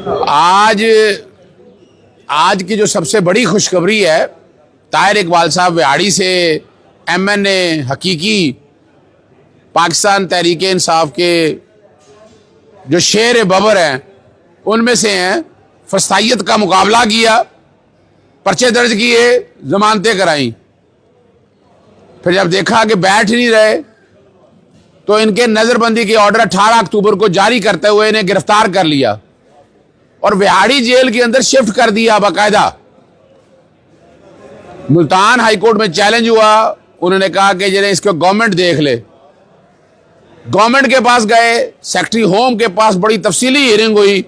आज आज की जो सबसे बड़ी खुशखबरी है, ताहिर इकबाल साहब विहाड़ी से MNA हकीकी पाकिस्तान तहरीक इंसाफ के जो शेर बबर हैं उनमें से हैं। फसाइयत का मुकाबला किया, पर्चे दर्ज किए, जमानतें कराई। फिर जब देखा कि बैठ नहीं रहे तो इनके नजरबंदी के ऑर्डर 18 अक्टूबर को जारी करते हुए इन्हें गिरफ्तार कर लिया और विहाड़ी जेल के अंदर शिफ्ट कर दिया बाकायदा। मुल्तान हाईकोर्ट में चैलेंज हुआ, उन्होंने कहा कि जरा इसको गवर्नमेंट देख ले। गवर्नमेंट के पास गए, सेक्रेटरी होम के पास बड़ी तफसीली हियरिंग हुई,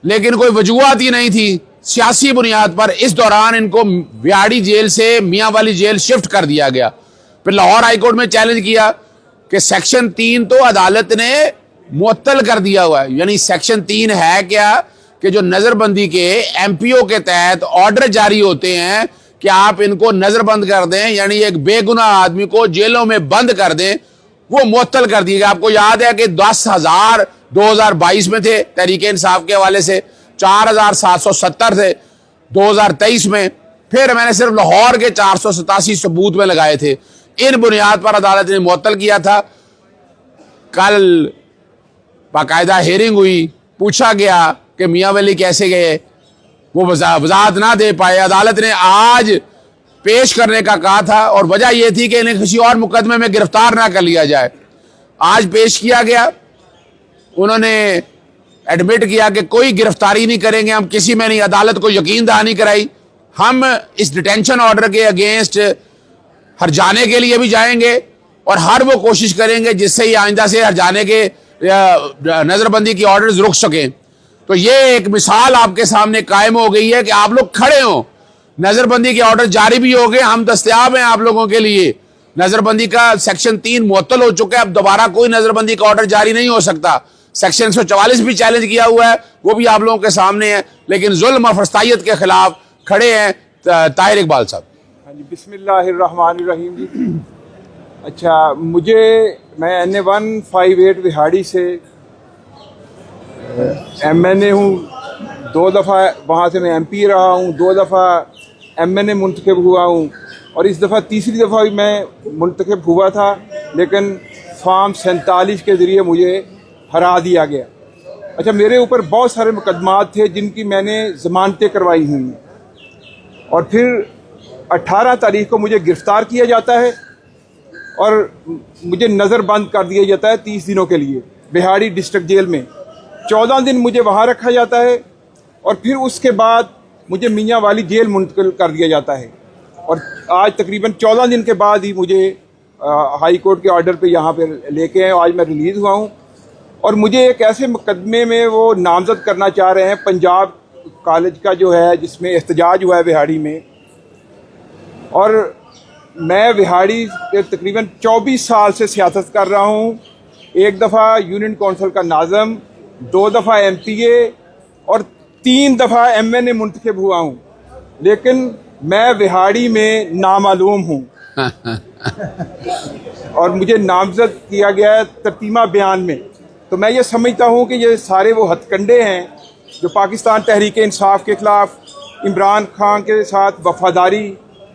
लेकिन कोई वजूहत ही नहीं थी। सियासी बुनियाद पर इस दौरान इनको विहाड़ी जेल से मियां वाली जेल शिफ्ट कर दिया गया। फिर लाहौर हाईकोर्ट में चैलेंज किया कि सेक्शन 3 तो अदालत ने मुअत्तल कर दिया हुआ है। यानी सेक्शन 3 है क्या कि जो नजरबंदी के MPO के तहत ऑर्डर जारी होते हैं कि आप इनको नजरबंद कर दें, यानी एक बेगुनाह आदमी को जेलों में बंद कर दें, वो मुअत्तल कर दिएगा। आपको याद है कि 10,000 2022 में थे तहरीक इंसाफ के हवाले से, 4,770 थे 2023 में। फिर मैंने सिर्फ लाहौर के 487 सबूत में लगाए थे। इन बुनियाद पर अदालत ने मुअत्तल किया था। कल बाकायदा हियरिंग हुई, पूछा गया कि मियां वली कैसे गए, वो वजाहत ना दे पाए। अदालत ने आज पेश करने का कहा था और वजह यह थी कि इन्हें किसी और मुकदमे में गिरफ्तार ना कर लिया जाए। आज पेश किया गया, उन्होंने एडमिट किया कि कोई गिरफ्तारी नहीं करेंगे, हम किसी में नहीं। अदालत को यकीन दहानी कराई, हम इस डिटेंशन ऑर्डर के अगेंस्ट हर जाने के लिए भी जाएंगे और हर वो कोशिश करेंगे जिससे ही आइंदा से हर जाने के नजरबंदी की ऑर्डर्स रुक सकें। तो ये एक मिसाल आपके सामने कायम हो गई है कि आप लोग खड़े हो, नजरबंदी के ऑर्डर जारी भी हो गए, हम दस्तयाब हैं आप लोगों के लिए। नजरबंदी का सेक्शन 3 मुअत्तल हो चुका है, अब दोबारा कोई नजरबंदी का ऑर्डर जारी नहीं हो सकता। सेक्शन 144 भी चैलेंज किया हुआ है, वो भी आप लोगों के सामने है, लेकिन जुल्म और फसाइयत के खिलाफ खड़े हैं ताहिर इकबाल साहब। हाँ जी, बिस्मिल्लाहिर्रहमानिर्रहीम जी। अच्छा, मैं NA158 विहाड़ी से MNA हूँ। 2 दफ़ा वहाँ से मैं MP रहा हूँ, 2 दफ़ा MNA मुंतखब हुआ हूँ और इस दफ़ा तीसरी दफ़ा भी मैं मुंतखब हुआ था, लेकिन फॉर्म 47 के ज़रिए मुझे हरा दिया गया। अच्छा, मेरे ऊपर बहुत सारे मुकदमात थे जिनकी मैंने ज़मानतें करवाई हुई हैं और फिर 18 तारीख को मुझे गिरफ़्तार किया जाता है और मुझे नज़रबंद कर दिया जाता है 30 दिनों के लिए विहाड़ी डिस्ट्रिक्ट जेल में। 14 दिन मुझे वहाँ रखा जाता है और फिर उसके बाद मुझे मियां वाली जेल मुंतकिल कर दिया जाता है और आज तकरीबन 14 दिन के बाद ही मुझे हाई कोर्ट के ऑर्डर पे यहाँ पे लेके आए। आज मैं रिलीज़ हुआ हूँ और मुझे एक ऐसे मुकदमे में वो नामजद करना चाह रहे हैं, पंजाब कॉलेज का जो है जिसमें एहतजाज हुआ है विहाड़ी में। और मैं विहाड़ी के तकरीबन 24 साल से सियासत कर रहा हूँ। 1 दफ़ा यूनियन कौंसिल का नाज़म, 2 दफ़ा MPA और 3 दफ़ा MNA मुंतखब हुआ हूँ, लेकिन मैं विहाड़ी में नामालूम हूँ और मुझे नामजद किया गया है तरतीमा बयान में। तो मैं ये समझता हूँ कि ये सारे वो हथकंडे हैं जो पाकिस्तान तहरीक इंसाफ के ख़िलाफ़ इमरान खान के साथ वफादारी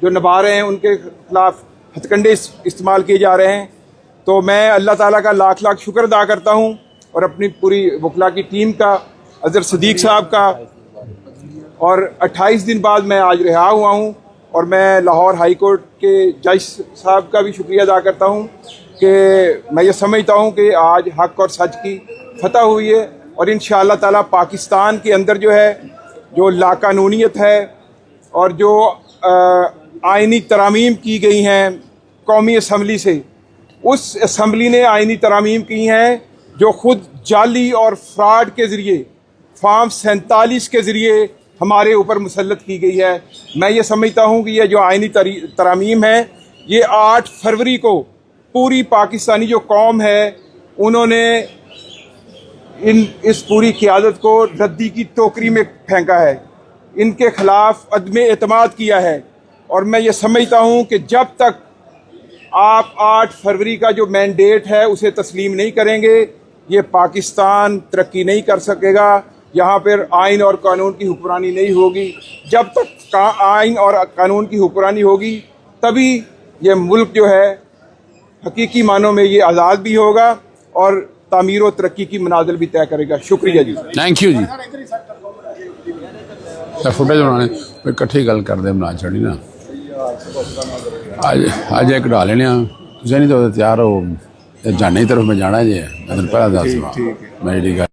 जो निभा रहे हैं उनके ख़िलाफ़ हथकंडे इस्तेमाल किए जा रहे हैं। तो मैं अल्लाह ताला का लाख लाख शुक्र अदा करता हूँ और अपनी पूरी वकला की टीम का, अज़हर सदीक साहब का। और 28 दिन बाद मैं आज रिहा हुआ हूँ और मैं लाहौर हाई कोर्ट के जज साहब का भी शुक्रिया अदा करता हूँ कि मैं ये समझता हूँ कि आज हक़ और सच की फतह हुई है और इंशाअल्लाह ताला पाकिस्तान के अंदर जो है जो लाकानूनियत है और जो आइनी तरामीम की गई हैं कौमी असम्बली से, उस असम्बली ने आइनी तरामीम की हैं जो ख़ुद जाली और फ्रॉड के ज़रिए फॉर्म 47 के ज़रिए हमारे ऊपर मुसल्लत की गई है। मैं ये समझता हूँ कि यह जो आइनी तरामीम है ये 8 फरवरी को पूरी पाकिस्तानी जो कौम है उन्होंने इस पूरी क़ियादत को रद्दी की टोकरी में फेंका है, इनके ख़िलाफ़ अदम एतमाद किया है। और मैं ये समझता हूँ कि जब तक आप 8 फरवरी का जो मैंडेट है उसे तस्लीम नहीं करेंगे, ये पाकिस्तान तरक्की नहीं कर सकेगा यहाँ पर आइन और कानून की हुक्मरानी नहीं होगी। जब तक आइन और कानून की हुक्मरानी होगी तभी ये मुल्क जो है हकीकी मानों में ये आज़ाद भी होगा और तामीर और तरक्की की मनाजिल भी तय करेगा। शुक्रिया जी। थैंक यू जी। फुटेज बनाने इकट्ठी गल करते बना छड़ी ना अज एक ढा लेने तुम नहीं तो तैयार हो जाने की तरफ मैं जाना जी मैं तेन पहला दस मैं जी